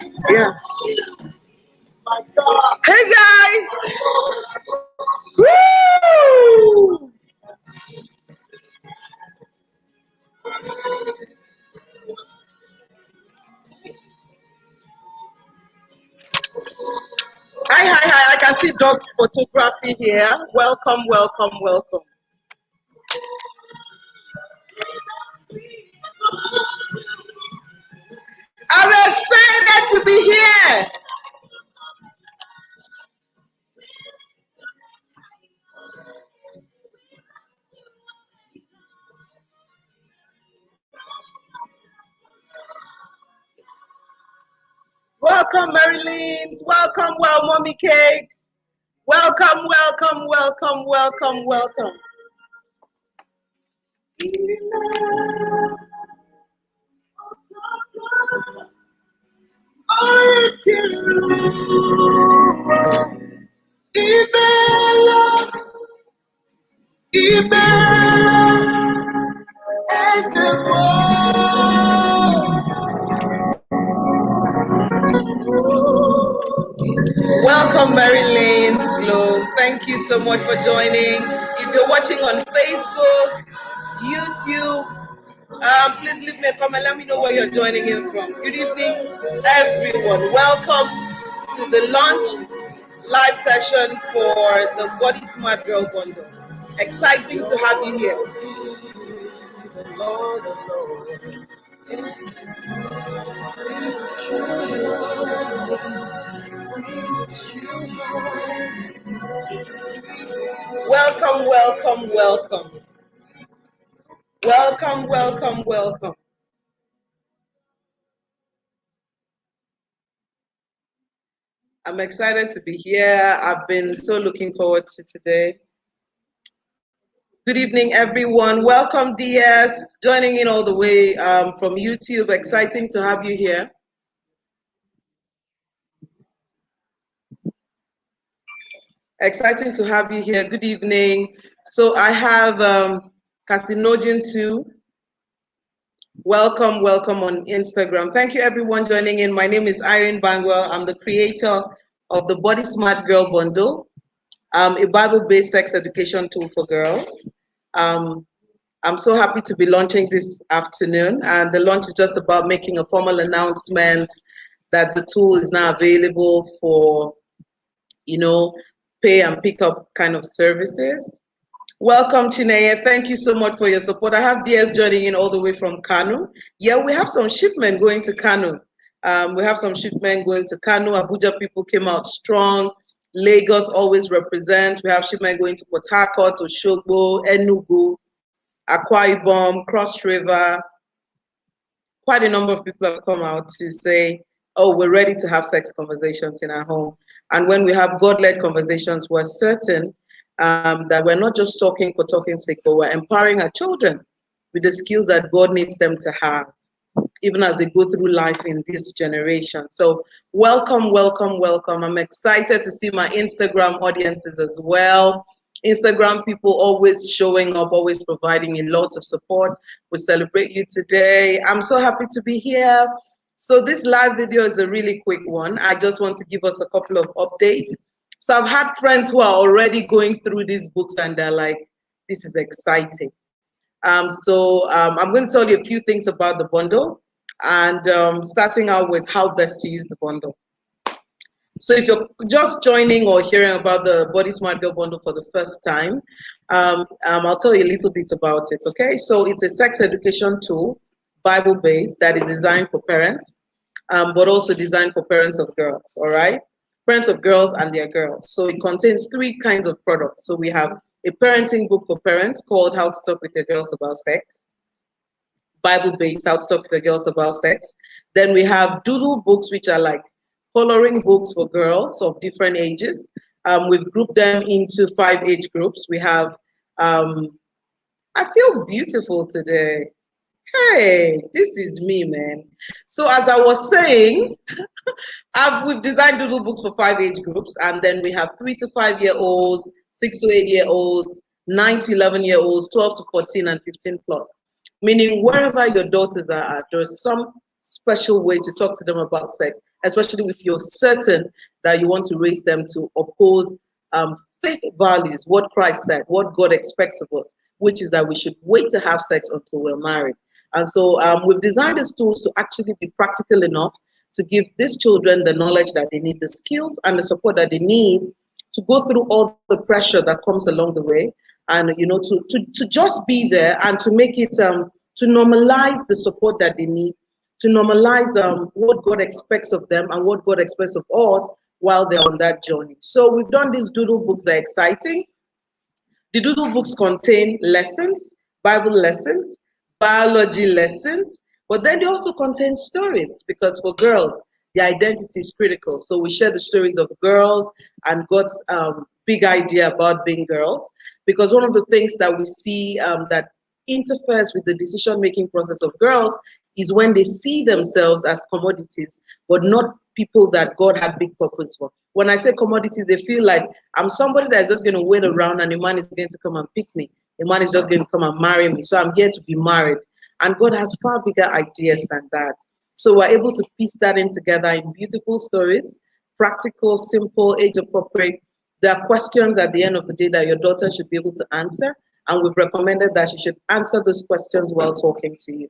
Yeah. Hey guys! Woo! Hi. I can see dog photography here. Welcome. I'm excited to be here. Welcome, Marilyns. Welcome, Mommy Cakes. Welcome. Welcome, Marilyns Globe. Thank you so much for joining. If you're watching on Facebook, YouTube, please leave me a comment. Let me know where you're joining in from. Good evening, everyone. Welcome to the launch live session for the Body Smart Girl Bundle. Exciting to have you here. Welcome. I'm excited to be here. I've been so looking forward to today. Good evening, everyone. Welcome, DS, joining in all the way from YouTube. Exciting to have you here. Exciting to have you here. Good evening. So I have Casinojin too. Welcome on Instagram. Thank you, everyone joining in. My name is Irene Bangwell. I'm the creator of the Body Smart Girl Bundle, a Bible-based sex education tool for girls. I'm so happy to be launching this afternoon, and the launch is just about making a formal announcement that the tool is now available for, pay and pick up kind of services. Welcome, Chineye. Thank you so much for your support. I have DS joining in all the way from Kano. Yeah, we have some shipment going to Kano. Abuja people came out strong. Lagos always represents. We have shipment going to Port Harcourt, Oshogbo, Enugu, Akwa Ibom, Cross River. Quite a number of people have come out to say, oh, we're ready to have sex conversations in our home. And when we have God-led conversations, we're certain that we're not just talking for talking's sake, but we're empowering our children with the skills that God needs them to have, even as they go through life in this generation. So welcome. I'm excited to see my Instagram audiences as well. Instagram people always showing up, always providing a lot of support. We celebrate you today. I'm so happy to be here. So this live video is a really quick one. I just want to give us a couple of updates. So I've had friends who are already going through these books and they're like, this is exciting. I'm going to tell you a few things about the bundle, and starting out with how best to use the bundle. So if you're just joining or hearing about the Body Smart Girl Bundle for the first time, I'll tell you a little bit about it, okay? So it's a sex education tool, Bible-based, that is designed for parents, but also designed for parents of girls, all right? Parents of girls and their girls. So it contains 3 kinds of products. So we have a parenting book for parents called How to Talk with Your Girls About Sex, Bible-based, How to Talk with Your Girls About Sex. Then we have Doodle Books, which are like coloring books for girls of different ages. We've grouped them into 5 age groups. We have, I feel beautiful today. Hey, this is me, man. So as I was saying, we've designed Doodle Books for 5 age groups, and then we have 3 to 5-year-olds, 6 to 8-year-olds, 9 to 11-year-olds, 12 to 14, and 15 plus. Meaning wherever your daughters are at, there's some special way to talk to them about sex, especially if you're certain that you want to raise them to uphold faith values, what Christ said, what God expects of us, which is that we should wait to have sex until we're married. And so we've designed these tools to actually be practical enough to give these children the knowledge that they need, the skills and the support that they need to go through all the pressure that comes along the way, and to just be there and to make it to normalize the support that they need, to normalize what God expects of them and what God expects of us while they're on that journey. So we've done these doodle books. They're exciting. The doodle books contain lessons, Bible lessons, biology lessons, but then they also contain stories, because for girls, the identity is critical. So we share the stories of girls and God's big idea about being girls, because one of the things that we see that interferes with the decision-making process of girls is when they see themselves as commodities, but not people that God had big purpose for. When I say commodities, they feel like I'm somebody that is just going to wait around and a man is going to come and pick me. A man is just going to come and marry me. So I'm here to be married. And God has far bigger ideas than that. So we're able to piece that in together in beautiful stories, practical, simple, age appropriate. There are questions at the end of the day that your daughter should be able to answer. And we've recommended that she should answer those questions while talking to you.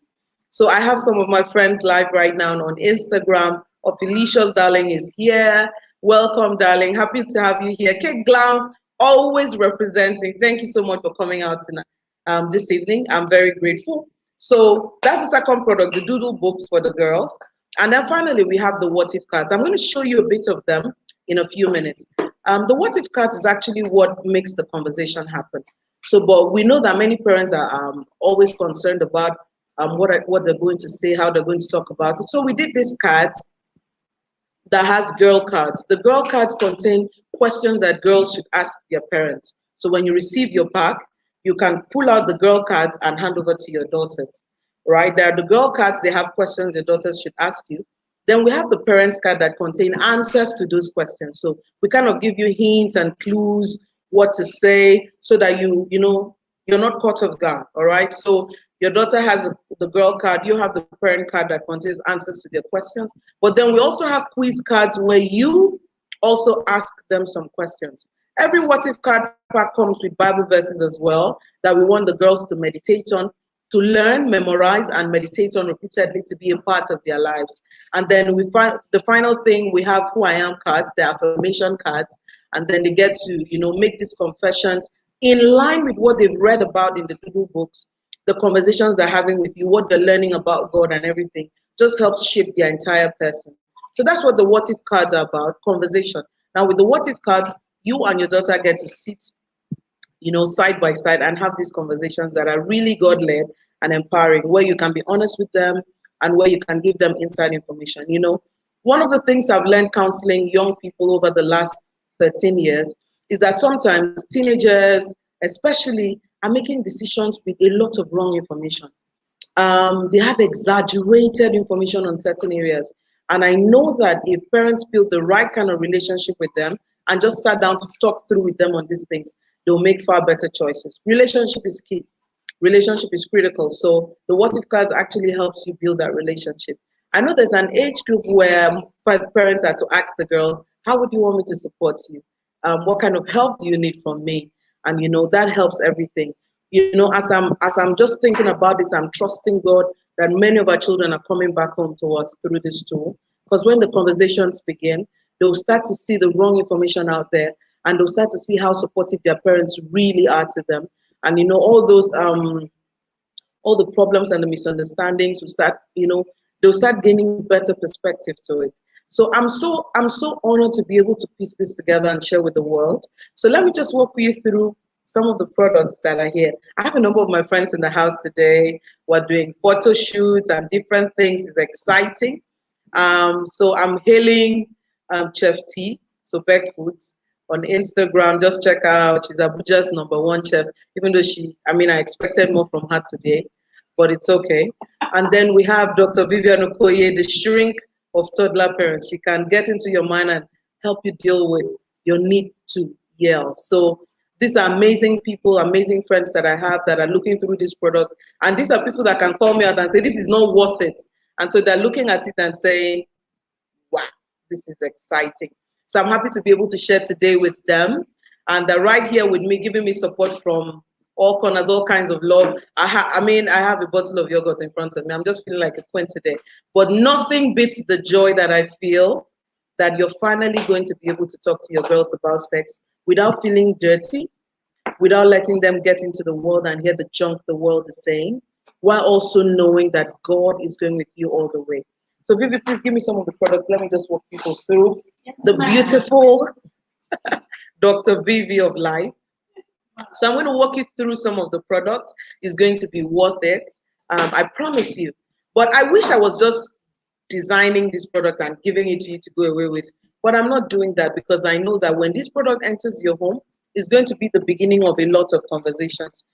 So I have some of my friends live right now on Instagram. Felicia's darling is here. Welcome, darling. Happy to have you here. Kate Glam, always representing. Thank you so much for coming out tonight, this evening. I'm very grateful. So that's the second product, the Doodle Books for the girls. And then finally, we have the What If cards. I'm going to show you a bit of them in a few minutes. The What If cards is actually what makes the conversation happen. So, but we know that many parents are always concerned about what they're going to say, how they're going to talk about it. So we did these cards that has girl cards. The girl cards contain questions that girls should ask their parents. So when you receive your pack, you can pull out the girl cards and hand over to your daughters, right? There are the girl cards, they have questions your daughters should ask you. Then we have the parents card that contain answers to those questions. So we kind of give you hints and clues, what to say, so that you're not caught off guard, all right? So your daughter has the girl card, you have the parent card that contains answers to their questions. But then we also have quiz cards where you also ask them some questions. Every What If card pack comes with Bible verses as well that we want the girls to meditate on, to learn, memorize, and meditate on repeatedly to be a part of their lives. And then we find the final thing, we have Who I Am cards, the affirmation cards, and then they get to make these confessions in line with what they've read about in the Doodle Books, the conversations they're having with you, what they're learning about God and everything, just helps shape their entire person. So that's what the What If cards are about, conversation. Now with the What If cards, you and your daughter get to sit, side by side and have these conversations that are really God-led and empowering, where you can be honest with them and where you can give them inside information. One of the things I've learned counseling young people over the last 13 years is that sometimes teenagers, especially, are making decisions with a lot of wrong information. They have exaggerated information on certain areas. And I know that if parents build the right kind of relationship with them and just sat down to talk through with them on these things, they'll make far better choices. Relationship is key. Relationship is critical. So the What If cards actually helps you build that relationship. I know there's an age group where parents are to ask the girls, how would you want me to support you? What kind of help do you need from me? And that helps everything. As I'm just thinking about this, I'm trusting God that many of our children are coming back home to us through this tool. Because when the conversations begin, they'll start to see the wrong information out there, and they'll start to see how supportive their parents really are to them. And all those all the problems and the misunderstandings will start, they'll start gaining better perspective to it. So I'm so honored to be able to piece this together and share with the world. So let me just walk you through some of the products that are here. I have a number of my friends in the house today. We're doing photo shoots and different things. It's exciting. So I'm hailing Chef T, so Beck Foods on Instagram. Just check her out. She's Abuja's #1 chef, even though I expected more from her today, but it's okay. And then we have Dr. Vivian Okoye, the shrink of toddler parents. She can get into your mind and help you deal with your need to yell. So these are amazing people, amazing friends that I have that are looking through this product. And these are people that can call me out and say, this is not worth it. And so they're looking at it and saying, wow, this is exciting. So I'm happy to be able to share today with them. And they're right here with me, giving me support from all corners, all kinds of love. I mean, I have a bottle of yogurt in front of me. I'm just feeling like a queen today. But nothing beats the joy that I feel that you're finally going to be able to talk to your girls about sex without feeling dirty, without letting them get into the world and hear the junk the world is saying, while also knowing that God is going with you all the way. So Vivi, please give me some of the products. Let me just walk people through. Yes, the beautiful Dr. Vivi of life. So I'm going to walk you through some of the products. It's going to be worth it. I promise you. But I wish I was just designing this product and giving it to you to go away with. But I'm not doing that because I know that when this product enters your home, it's going to be the beginning of a lot of conversations.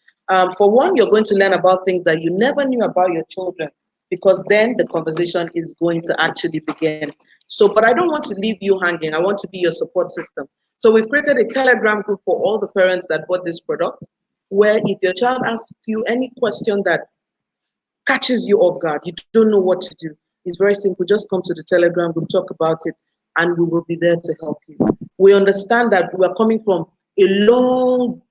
For one, you're going to learn about things that you never knew about your children, because then the conversation is going to actually begin. So, but I don't want to leave you hanging. I want to be your support system. So we've created a Telegram group for all the parents that bought this product, where if your child asks you any question that catches you off guard, you don't know what to do, it's very simple. Just come to the Telegram group, talk about it, and we will be there to help you. We understand that we are coming from a long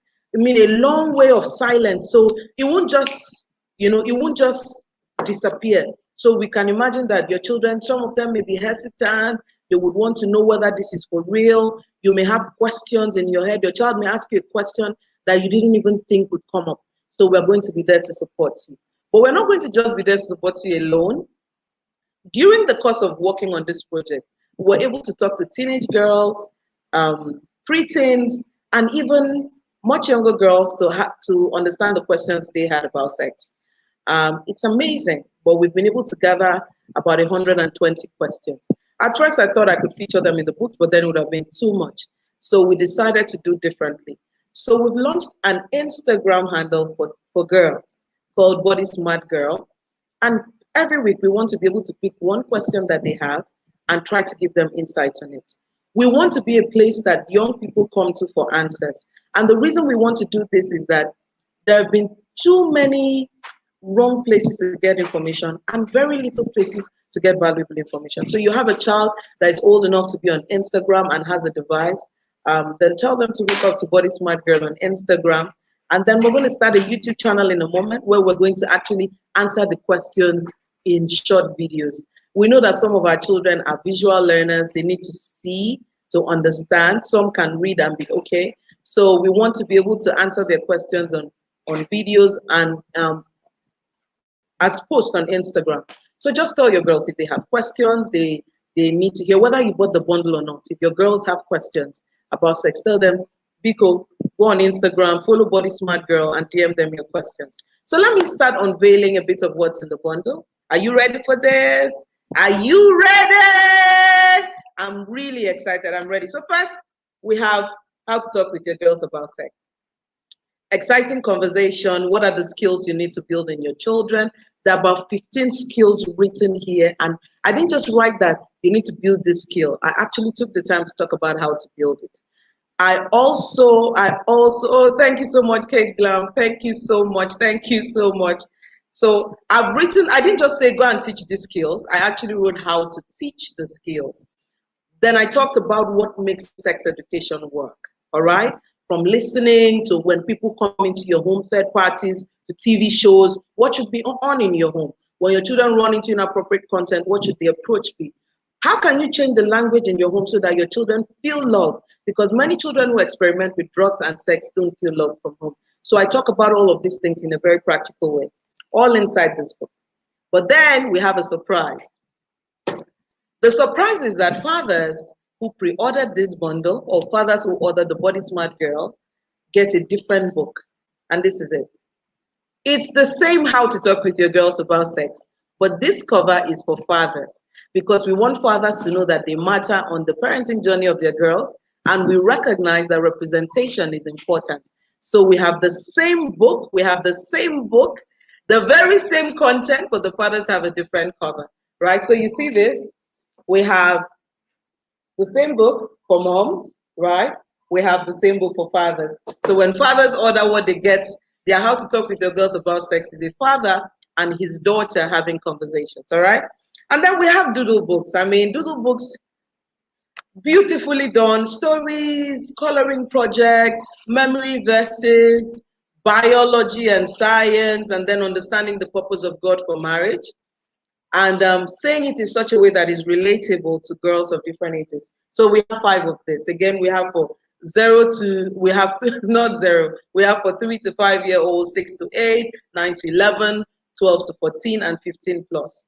way of silence. So it won't just, it won't just disappear. So we can imagine that your children, some of them may be hesitant. They would want to know whether this is for real. You may have questions in your head. Your child may ask you a question that you didn't even think would come up. So we're going to be there to support you. But we're not going to just be there to support you alone. During the course of working on this project, we were able to talk to teenage girls, preteens, and even much younger girls to understand the questions they had about sex. It's amazing, but we've been able to gather about 120 questions. At first, I thought I could feature them in the book, but then it would have been too much. So we decided to do differently. So we've launched an Instagram handle for girls called Body Smart Girl. And every week, we want to be able to pick one question that they have and try to give them insights on it. We want to be a place that young people come to for answers. And the reason we want to do this is that there have been too many wrong places to get information and very little places to get valuable information. So you have a child that is old enough to be on Instagram and has a device, then tell them to hook up to Body Smart Girl on Instagram. And then we're going to start a YouTube channel in a moment where we're going to actually answer the questions in short videos. We know that some of our children are visual learners. They need to see to understand. Some can read and be okay. So we want to be able to answer their questions on videos and as posts on Instagram. So just tell your girls if they have questions, they need to hear, whether you bought the bundle or not. If your girls have questions about sex, tell them, Biko, go on Instagram, follow Body Smart Girl, and DM them your questions. So let me start unveiling a bit of what's in the bundle. Are you ready for this? Are you ready? I'm really excited. I'm ready. So first, we have how to talk with your girls about sex. Exciting conversation. What are the skills you need to build in your children? There are about 15 skills written here. And I didn't just write that you need to build this skill. I actually took the time to talk about how to build it. I also, oh, thank you so much, Kate Glam. Thank you so much. Thank you so much. So I didn't just say go and teach the skills. I actually wrote how to teach the skills. Then I talked about what makes sex education work, all right? From listening to when people come into your home, third parties, to TV shows, what should be on in your home? When your children run into inappropriate content, what should the approach be? How can you change the language in your home so that your children feel love? Because many children who experiment with drugs and sex don't feel love from home. So I talk about all of these things in a very practical way, all inside this book. But then we have a surprise. The surprise is that fathers who pre-ordered this bundle or fathers who ordered the Body Smart Girl get a different book. And this is it. It's the same how to talk with your girls about sex, but this cover is for fathers because we want fathers to know that they matter on the parenting journey of their girls, and we recognize that representation is important. So we have the same book, the very same content, but the fathers have a different cover, right? So you see this, we have the same book for moms, right? We have the same book for fathers. So when fathers order what they get, their how to talk with your girls about sex is a father and his daughter having conversations, all right? And then we have Doodle Books. I mean, Doodle Books, beautifully done stories, coloring projects, memory verses, biology and science, and then understanding the purpose of God for marriage. And saying it in such a way that is relatable to girls of different ages. So we have 5 of this. Again, we have for 0 to, we have not 0, we have for 3 to 5 year olds, 6 to 8, 9 to 11, 12 to 14, and 15 plus.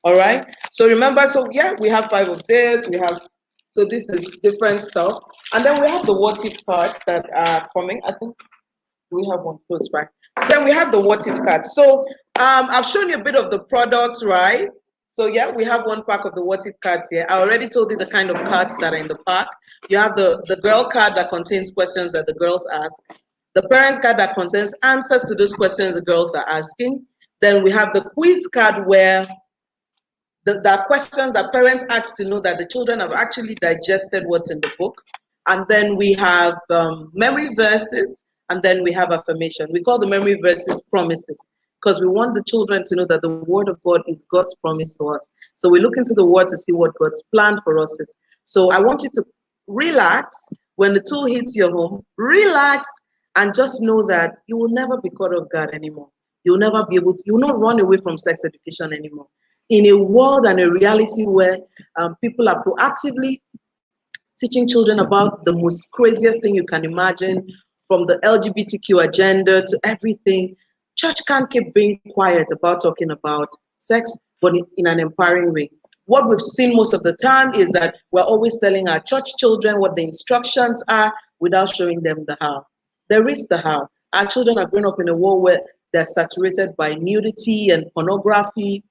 All right. So remember, so yeah, we have 5 of this. We have, so this is different stuff. And then we have the what if cards that are coming. I think we have one close by. So we have the what if card. So I've shown you a bit of the products, right? So yeah, we have one pack of the what if cards here. I already told you the kind of cards that are in the pack. You have the girl card that contains questions that the girls ask. The parents card that contains answers to those questions the girls are asking. Then we have the quiz card where there are questions that parents ask to know that the children have actually digested what's in the book. And then we have memory verses, and then we have affirmation. We call the memory verses promises because we want the children to know that the word of God is God's promise to us. So we look into the word to see what God's plan for us is. So I want you to relax when the tool hits your home, relax and just know that you will never be caught off guard anymore. You'll never be able to, you'll not run away from sex education anymore. In a world and a reality where people are proactively teaching children about the most craziest thing you can imagine, from the LGBTQ agenda to everything, church can't keep being quiet about talking about sex, but in an empowering way. What we've seen most of the time is that we're always telling our church children what the instructions are without showing them the how. There is the how. Our children are growing up in a world where they're saturated by nudity and pornography.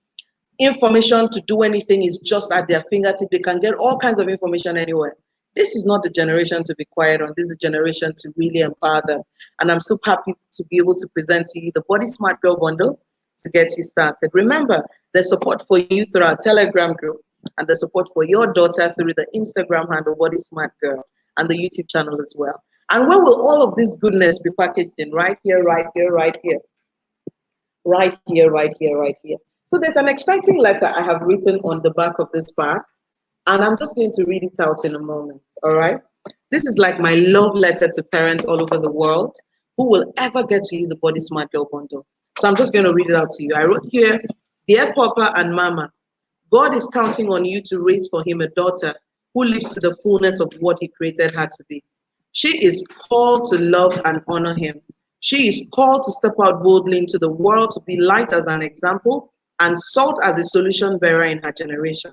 Information to do anything is just at their fingertip. They can get all kinds of information anywhere. This is not the generation to be quiet on. This is a generation to really empower them. And I'm so happy to be able to present to you the Body Smart Girl Bundle to get you started. Remember, there's support for you through our Telegram group and the support for your daughter through the Instagram handle Body Smart Girl and the YouTube channel as well. And where will all of this goodness be packaged in? Right here, right here, right here. Right here, right here, right here. So there's an exciting letter I have written on the back of this bag, and I'm just going to read it out in a moment, all right? This is like my love letter to parents all over the world who will ever get to use the Body Smart Girl Bundle. So I'm just going to read it out to you. I wrote here, Dear Papa and Mama, God is counting on you to raise for him a daughter who lives to the fullness of what he created her to be. She is called to love and honor him. She is called to step out boldly into the world to be light as an example and salt as a solution bearer in her generation.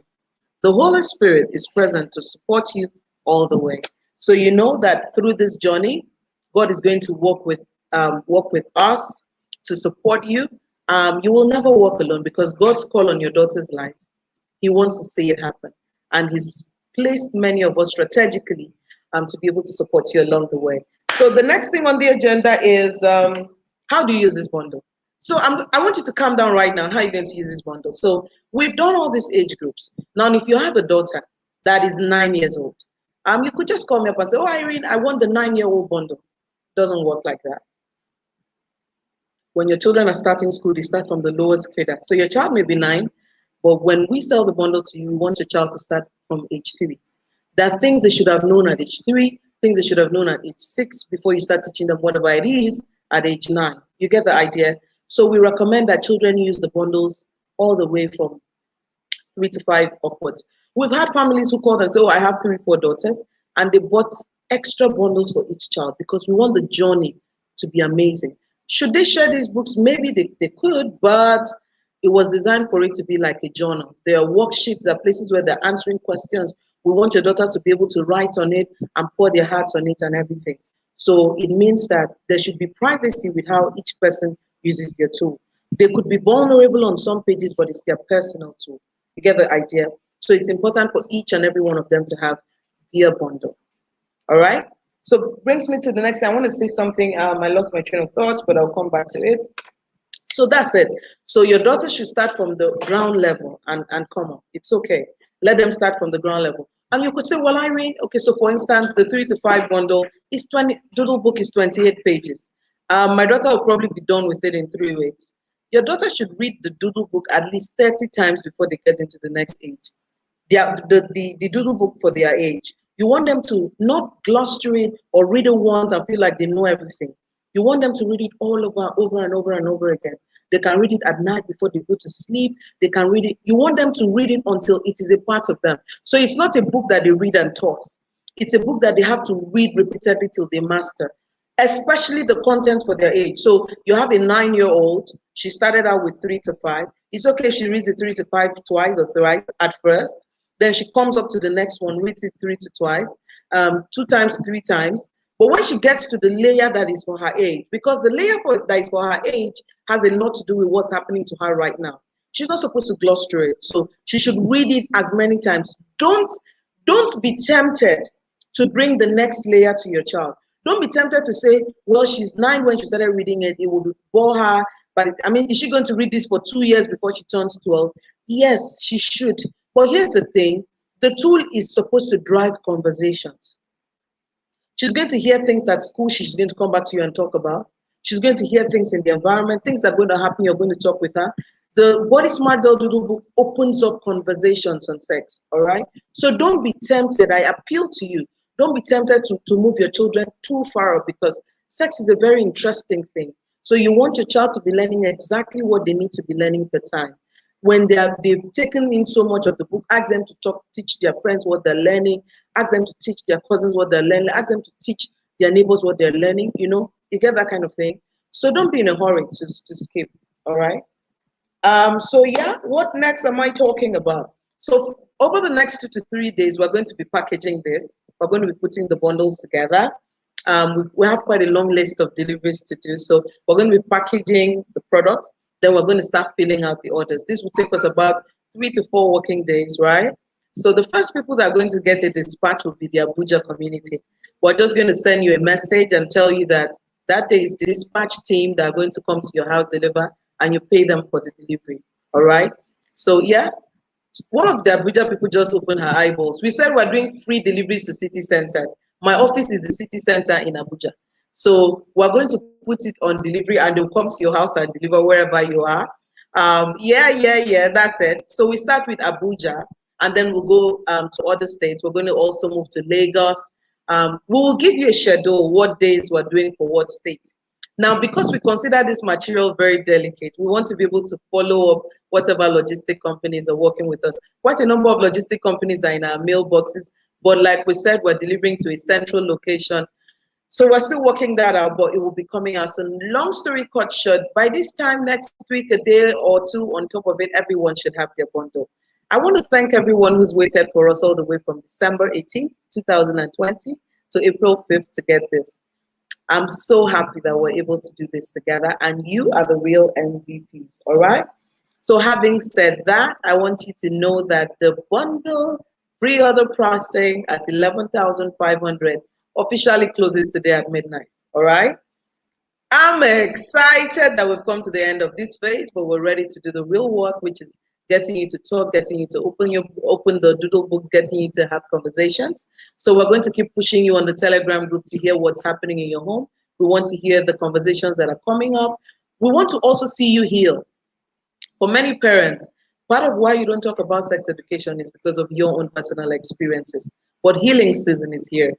The Holy Spirit is present to support you all the way. So you know that through this journey, God is going to work with us to support you. You will never walk alone because God's call on your daughter's life, he wants to see it happen. And he's placed many of us strategically to be able to support you along the way. So the next thing on the agenda is how do you use this bundle? So I want you to calm down right now. How are you going to use this bundle? So we've done all these age groups. Now, if you have a daughter that is 9 years old, you could just call me up and say, oh, Irene, I want the 9-year-old bundle. Doesn't work like that. When your children are starting school, they start from the lowest cadre. So your child may be 9, but when we sell the bundle to you, we want your child to start from age 3. There are things they should have known at age 3, things they should have known at age 6 before you start teaching them whatever it is at age 9. You get the idea? So we recommend that children use the bundles all the way from 3 to 5 upwards. We've had families who called and say, oh, I have 3, 4 daughters, and they bought extra bundles for each child because we want the journey to be amazing. Should they share these books? Maybe they could, but it was designed for it to be like a journal. There are worksheets, there are places where they're answering questions. We want your daughters to be able to write on it and pour their hearts on it and everything. So it means that there should be privacy with how each person uses their tool. They could be vulnerable on some pages, but it's their personal tool. You get the idea? So it's important for each and every one of them to have their bundle. All right? So brings me to the next thing. I want to say something. I lost my train of thoughts, but I'll come back to it. So that's it. So your daughter should start from the ground level and come up. It's okay. Let them start from the ground level. And you could say, well, Irene, okay, so for instance, the 3 to 5 bundle is Doodle book is 28 pages. My daughter will probably be done with it in 3 weeks. Your daughter should read the Doodle book at least 30 times before they get into the next age. The Doodle book for their age. You want them to not gloss through it or read it once and feel like they know everything. You want them to read it all over and over and over again. They can read it at night before they go to sleep. They can read it. You want them to read it until it is a part of them. So it's not a book that they read and toss. It's a book that they have to read repeatedly till they master, especially the content for their age. So you have a 9-year-old. She started out with 3 to 5. It's okay if she reads the 3 to 5 twice or thrice at first. Then she comes up to the next one, reads it 3 to twice, 2 times, 3 times. But when she gets to the layer that is for her age, because the layer that is for her age has a lot to do with what's happening to her right now. She's not supposed to gloss through it. So she should read it as many times. Don't be tempted to bring the next layer to your child. Don't be tempted to say, well, she's 9 when she started reading it. It will bore her. But is she going to read this for 2 years before she turns 12? Yes, she should. But here's the thing. The tool is supposed to drive conversations. She's going to hear things at school she's going to come back to you and talk about. She's going to hear things in the environment, things that are going to happen, you're going to talk with her. The Body Smart Girl Doodle book opens up conversations on sex, all right? So don't be tempted. I appeal to you. Don't be tempted to move your children too far up, because sex is a very interesting thing. So you want your child to be learning exactly what they need to be learning per time. When they've taken in so much of the book, ask them to teach their friends what they're learning, ask them to teach their cousins what they're learning, ask them to teach their neighbors what they're learning, you get that kind of thing. So don't be in a hurry to skip, all right? So yeah, what next am I talking about? So over the next 2 to 3 days, we're going to be packaging this. We're going to be putting the bundles together. We have quite a long list of deliveries to do. So we're going to be packaging the product. Then we're going to start filling out the orders. This will take us about 3 to 4 working days, right? So the first people that are going to get a dispatch will be the Abuja community. We're just going to send you a message and tell you that day is the dispatch team that are going to come to your house, deliver, and you pay them for the delivery, all right? So yeah, one of the Abuja people just opened her eyeballs. We said we're doing free deliveries to city centers. My office is the city center in Abuja. So we're going to put it on delivery and they'll come to your house and deliver wherever you are. Yeah, that's it. So we start with Abuja and then we'll go to other states. We're going to also move to Lagos. We will give you a schedule, what days we're doing for what state. Now, because we consider this material very delicate, we want to be able to follow up whatever logistic companies are working with us. Quite a number of logistic companies are in our mailboxes, but like we said, we're delivering to a central location. So we're still working that out, but it will be coming out. So long story cut short, by this time next week, a day or two on top of it, everyone should have their bundle. I want to thank everyone who's waited for us all the way from December 18th, 2020 to April 5th to get this. I'm so happy that we're able to do this together, and you are the real MVPs, all right? So having said that, I want you to know that the bundle pre-order pricing at 11,500 officially closes today at midnight, all right? I'm excited that we've come to the end of this phase, but we're ready to do the real work, which is getting you to talk, getting you to open the Doodle Books, getting you to have conversations. So we're going to keep pushing you on the Telegram group to hear what's happening in your home. We want to hear the conversations that are coming up. We want to also see you heal. For many parents, part of why you don't talk about sex education is because of your own personal experiences. But healing season is here.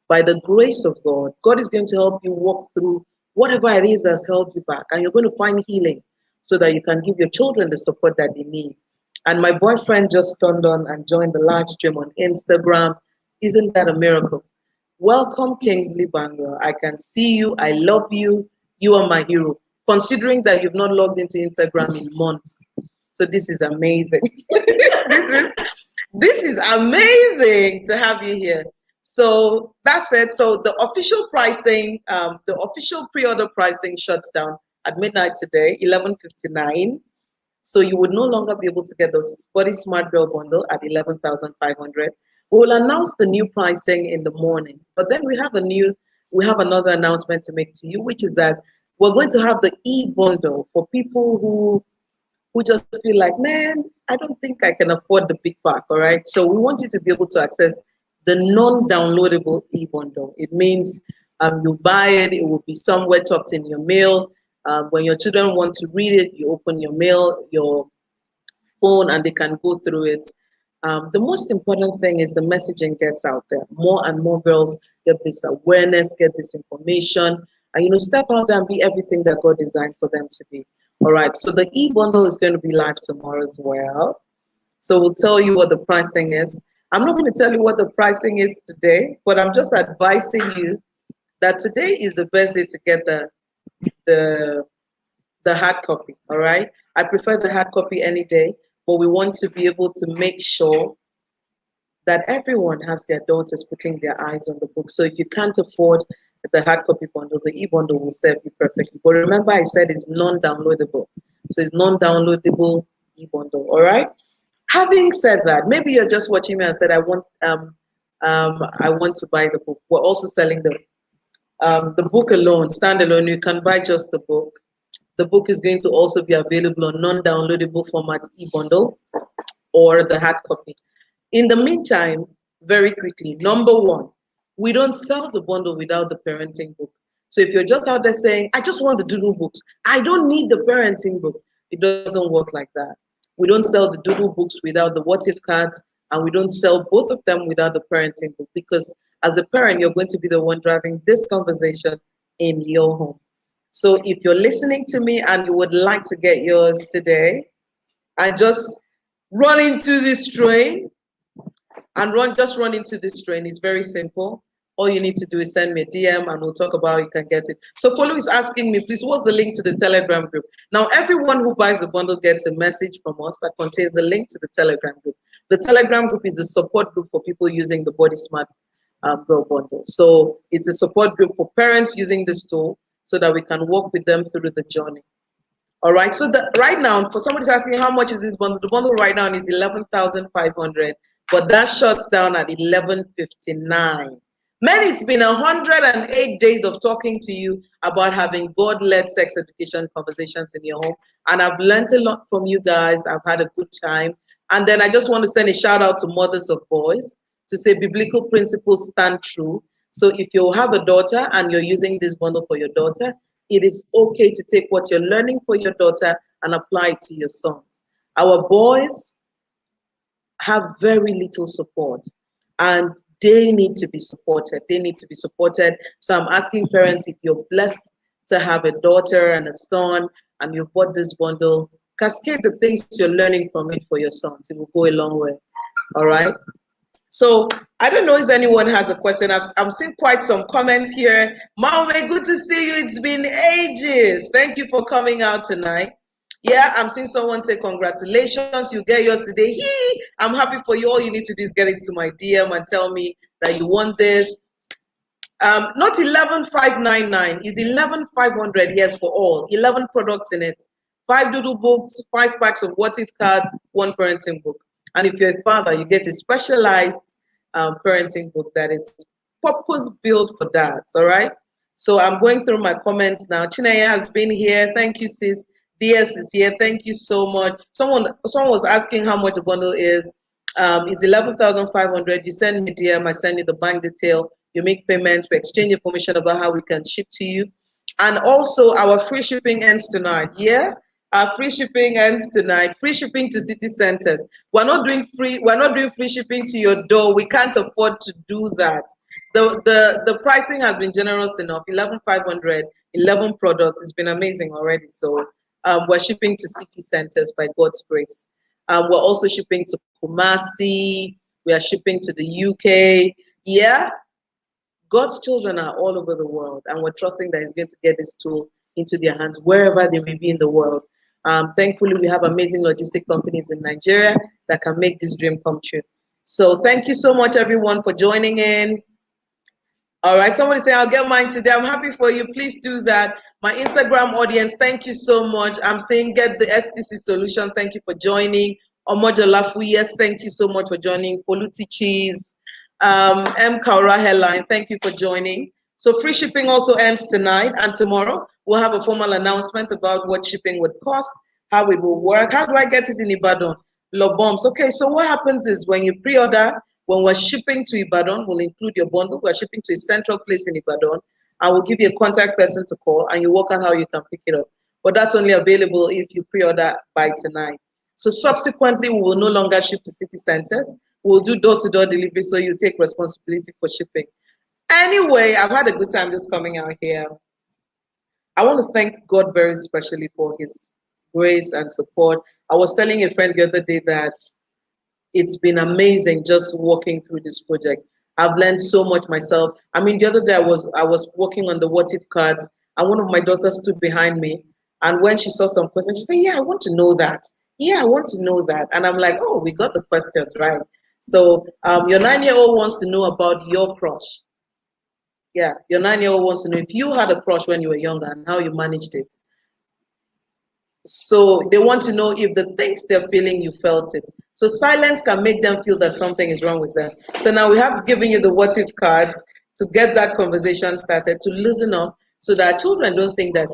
By the grace of God, God is going to help you walk through whatever it is that's held you back, and you're going to find healing so that you can give your children the support that they need. And my boyfriend just turned on and joined the live stream on Instagram. Isn't that a miracle? Welcome, Kingsley Bangor. I can see you. I love you. You are my hero. Considering that you've not logged into Instagram in months. So this is amazing. this is amazing to have you here. So that's it. So the official pricing, the official pre-order pricing shuts down at midnight today, 11:59. So you would no longer be able to get the Body Smart Girl bundle at 11,500. We will announce the new pricing in the morning, but then we have another announcement to make to you, which is that we're going to have the e-bundle for people who just feel like, man, I don't think I can afford the big pack, all right? So we want you to be able to access the non-downloadable e-bundle. It means you buy it, it will be somewhere tucked in your mail. When your children want to read it, you open your mail, your phone, and they can go through it. The most important thing is the messaging gets out there. More and more girls get this awareness, get this information, and step out there and be everything that God designed for them to be. All right. So the e-bundle is going to be live tomorrow as well. So we'll tell you what the pricing is. I'm not going to tell you what the pricing is today, but I'm just advising you that today is the best day to get the hard copy. All right. I prefer the hard copy any day, but we want to be able to make sure that everyone has their daughters putting their eyes on the book. So if you can't afford the hard copy bundle, the e-bundle will serve you perfectly. But remember, I said it's non-downloadable. So it's non-downloadable e-bundle. All right. Having said that, maybe you're just watching me and said, I want to buy the book. We're also selling the book alone, standalone. You can buy just the book. The book is going to also be available on non-downloadable format e-bundle or the hard copy. In the meantime, very quickly, number one, we don't sell the bundle without the parenting book. So if you're just out there saying, I just want the Doodle Books, I don't need the parenting book, it doesn't work like that. We don't sell the Doodle Books without the what if cards, and we don't sell both of them without the parenting book, because as a parent, you're going to be the one driving this conversation in your home. So if you're listening to me and you would like to get yours today, and just run into this train, just run into this train. It's very simple. All you need to do is send me a DM and we'll talk about how you can get it. So Follow is asking me, please, what's the link to the Telegram group? Now, everyone who buys the bundle gets a message from us that contains a link to the Telegram group. The Telegram group is the support group for people using the Body Smart Girl bundle. So it's a support group for parents using this tool so that we can walk with them through the journey. All right, so right now, for somebody's asking how much is this bundle, the bundle right now is 11,500, but that shuts down at 11:59. Man, it's been 108 days of talking to you about having God-led sex education conversations in your home, and I've learned a lot from you guys. I've had a good time, and then I just want to send a shout out to mothers of boys to say biblical principles stand true. So if you have a daughter and you're using this bundle for your daughter, it is okay to take what you're learning for your daughter and apply it to your sons. Our boys have very little support and they need to be supported. They need to be supported. So I'm asking parents, if you're blessed to have a daughter and a son and you bought this bundle, cascade the things you're learning from it for your sons. It will go a long way. All right. So I don't know if anyone has a question. I'm seeing quite some comments here. Maume, good to see you. It's been ages. Thank you for coming out tonight. Yeah, I'm seeing someone say congratulations. You get yours today. Yee! I'm happy for you. All you need to do is get into my DM and tell me that you want this. Not 11,599. It's 11,500. Yes, for all. 11 products in it. 5 Doodle Books, 5 packs of what if cards, 1 parenting book. And if you're a father, you get a specialized parenting book that is purpose built for dads. All right. So I'm going through my comments now. Chinaya has been here. Thank you, sis. DS is here. Thank you so much. Someone was asking how much the bundle is. It's 11,500. You send me DM. I send you the bank detail. You make payment. We exchange information about how we can ship to you. And also, our free shipping ends tonight. Yeah. Our free shipping ends tonight. Free shipping to city centers. We're not doing free shipping to your door. We can't afford to do that. The pricing has been generous enough. 11,500, 11 products. It's been amazing already. So we're shipping to city centers by God's grace. We're also shipping to Kumasi. We are shipping to the UK. Yeah. God's children are all over the world, and we're trusting that He's going to get this tool into their hands wherever they may be in the world. Thankfully, we have amazing logistic companies in Nigeria that can make this dream come true. So thank you so much, everyone, for joining in. All right, somebody say, I'll get mine today. I'm happy for you. Please do that. My Instagram audience, thank you so much. I'm saying get the STC solution. Thank you for joining. Omojolafu, yes, thank you so much for joining. Poluti Cheese, M. Kaura Hairline, thank you for joining. So free shipping also ends tonight, and tomorrow we'll have a formal announcement about what shipping would cost, how it will work. How do I get it in Ibadan? Loboms. Okay, so what happens is when you pre-order, when we're shipping to Ibadan, we'll include your bundle. We're shipping to a central place in Ibadan, and we'll give you a contact person to call, and you work out how you can pick it up. but that's only available if you pre-order by tonight. So subsequently, we will no longer ship to city centers. We'll do door-to-door delivery, so you take responsibility for shipping. Anyway, I've had a good time just coming out here. I want to thank God very specially for his grace and support. I was telling a friend the other day that it's been amazing just walking through this project. I've learned so much myself. I mean, the other day I was working on the what if cards, and one of my daughters stood behind me, and when she saw some questions, she said, "Yeah, I want to know that. Yeah, I want to know that." And I'm like, "Oh, we got the questions right." So your 9-year-old wants to know about your crush. Yeah, your 9-year-old wants to know if you had a crush when you were younger and how you managed it. So they want to know if the things they're feeling, you felt it. So silence can make them feel that something is wrong with them. So now we have given you the what if cards to get that conversation started, to loosen up so that children don't think that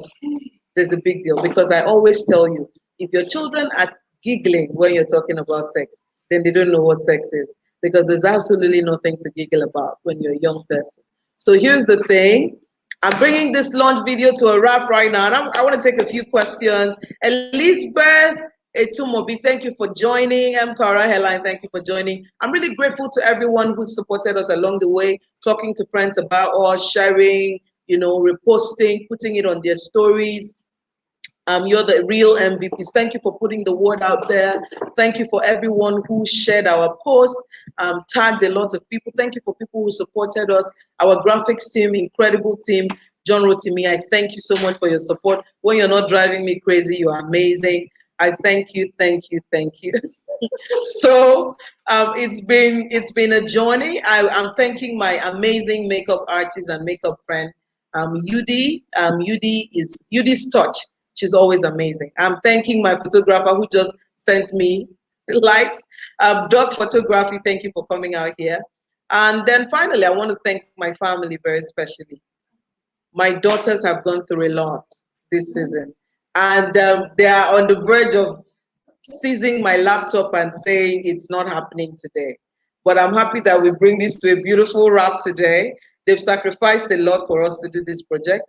there's a big deal. Because I always tell you, if your children are giggling when you're talking about sex, then they don't know what sex is. Because there's absolutely nothing to giggle about when you're a young person. So here's the thing. I'm bringing this launch video to a wrap right now, and I want to take a few questions. Elizabeth Etumobi, thank you for joining. M. Kara Headline, thank you for joining. I'm really grateful to everyone who supported us along the way, talking to friends about us, sharing, reposting, putting it on their stories. You're the real MVPs. Thank you for putting the word out there. Thank you for everyone who shared our post, tagged a lot of people. Thank you for people who supported us. Our graphics team, incredible team. John Rotimi, I thank you so much for your support. When you're not driving me crazy, you're amazing. I thank you, thank you, thank you. So it's been a journey. I'm thanking my amazing makeup artist and makeup friend, Yudi. Yudi's touch. She's always amazing. I'm thanking my photographer who just sent me likes. Doc Photography, thank you for coming out here. And then finally, I want to thank my family very especially. My daughters have gone through a lot this season, and they are on the verge of seizing my laptop and saying it's not happening today. But I'm happy that we bring this to a beautiful wrap today. They've sacrificed a lot for us to do this project.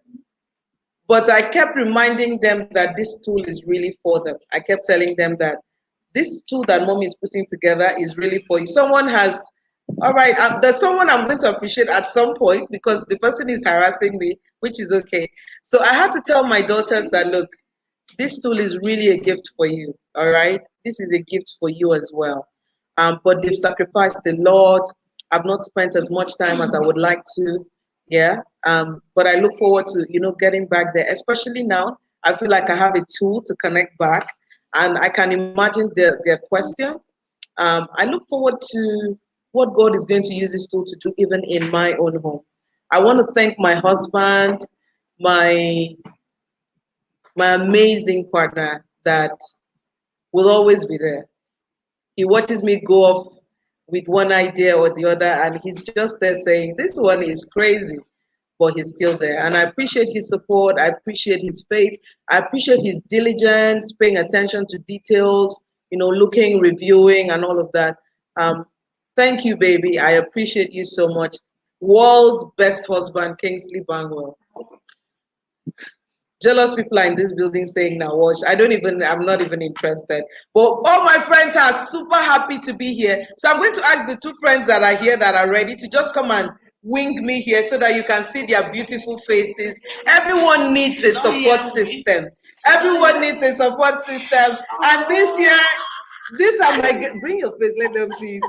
But I kept reminding them that this tool is really for them. I kept telling them that this tool that mommy is putting together is really for you. Someone has, all right, there's someone I'm going to appreciate at some point because the person is harassing me, which is okay. So I had to tell my daughters that, look, this tool is really a gift for you, all right? This is a gift for you as well. But they've sacrificed a lot. I've not spent as much time as I would like to, yeah. But I look forward to, getting back there, especially now. I feel like I have a tool to connect back, and I can imagine their questions. I look forward to what God is going to use this tool to do, even in my own home. I want to thank my husband, my amazing partner that will always be there. He watches me go off with one idea or the other, and he's just there saying, "This one is crazy," but he's still there. And I appreciate his support. I appreciate his faith. I appreciate his diligence, paying attention to details, looking, reviewing, and all of that. Thank you, baby. I appreciate you so much. World's best husband, Kingsley Bangwell. Jealous people are in this building saying now watch. I'm not even interested. But all my friends are super happy to be here. So I'm going to ask the two friends that are here that are ready to just come and wing me here so that you can see their beautiful faces. Everyone needs a support system. Everyone needs a support system. And this year, these are my bring your face, let them see.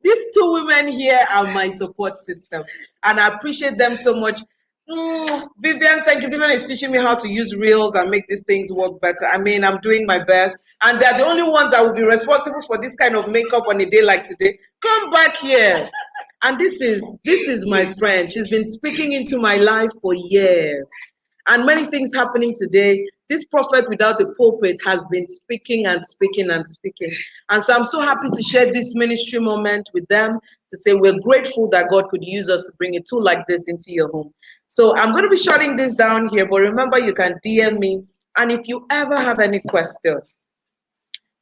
These two women here are my support system. And I appreciate them so much. Vivian, thank you. Vivian is teaching me how to use reels and make these things work better. I mean, I'm doing my best. And they're the only ones that will be responsible for this kind of makeup on a day like today. Come back here. And this is my friend. She's been speaking into my life for years. And many things happening today. This prophet without a pulpit has been speaking and speaking and speaking. And so I'm so happy to share this ministry moment with them to say we're grateful that God could use us to bring a tool like this into your home. So I'm going to be shutting this down here, but remember you can DM me. And if you ever have any question,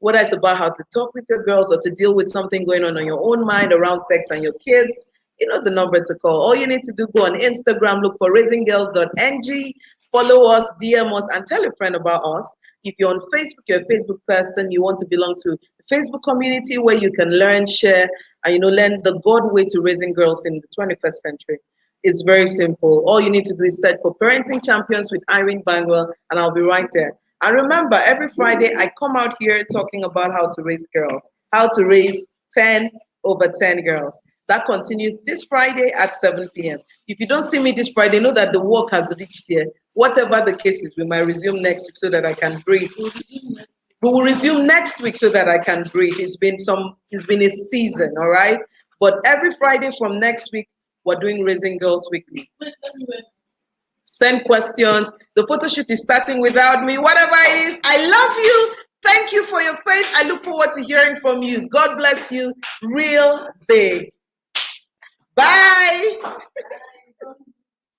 whether it's about how to talk with your girls or to deal with something going on your own mind around sex and your kids, you know the number to call. All you need to do, go on Instagram, look for raisinggirls.ng, Follow us, DM us, and tell a friend about us. If you're on Facebook, you're a Facebook person, you want to belong to a Facebook community where you can learn, share, and learn the God way to raising girls in the 21st century. It's very simple. All you need to do is search for Parenting Champions with Irene Bangwell, and I'll be right there. And remember, every Friday I come out here talking about how to raise girls, how to raise 10 over 10 girls. That continues this Friday at 7 p.m. If you don't see me this Friday, know that the work has reached here. Whatever the case is, we might resume next week so that I can breathe. We will resume next week so that I can breathe. It's been a season, all right? But every Friday from next week, we're doing Raising Girls Weekly. Send questions. The photo shoot is starting without me. Whatever it is, I love you. Thank you for your faith. I look forward to hearing from you. God bless you real big. Bye.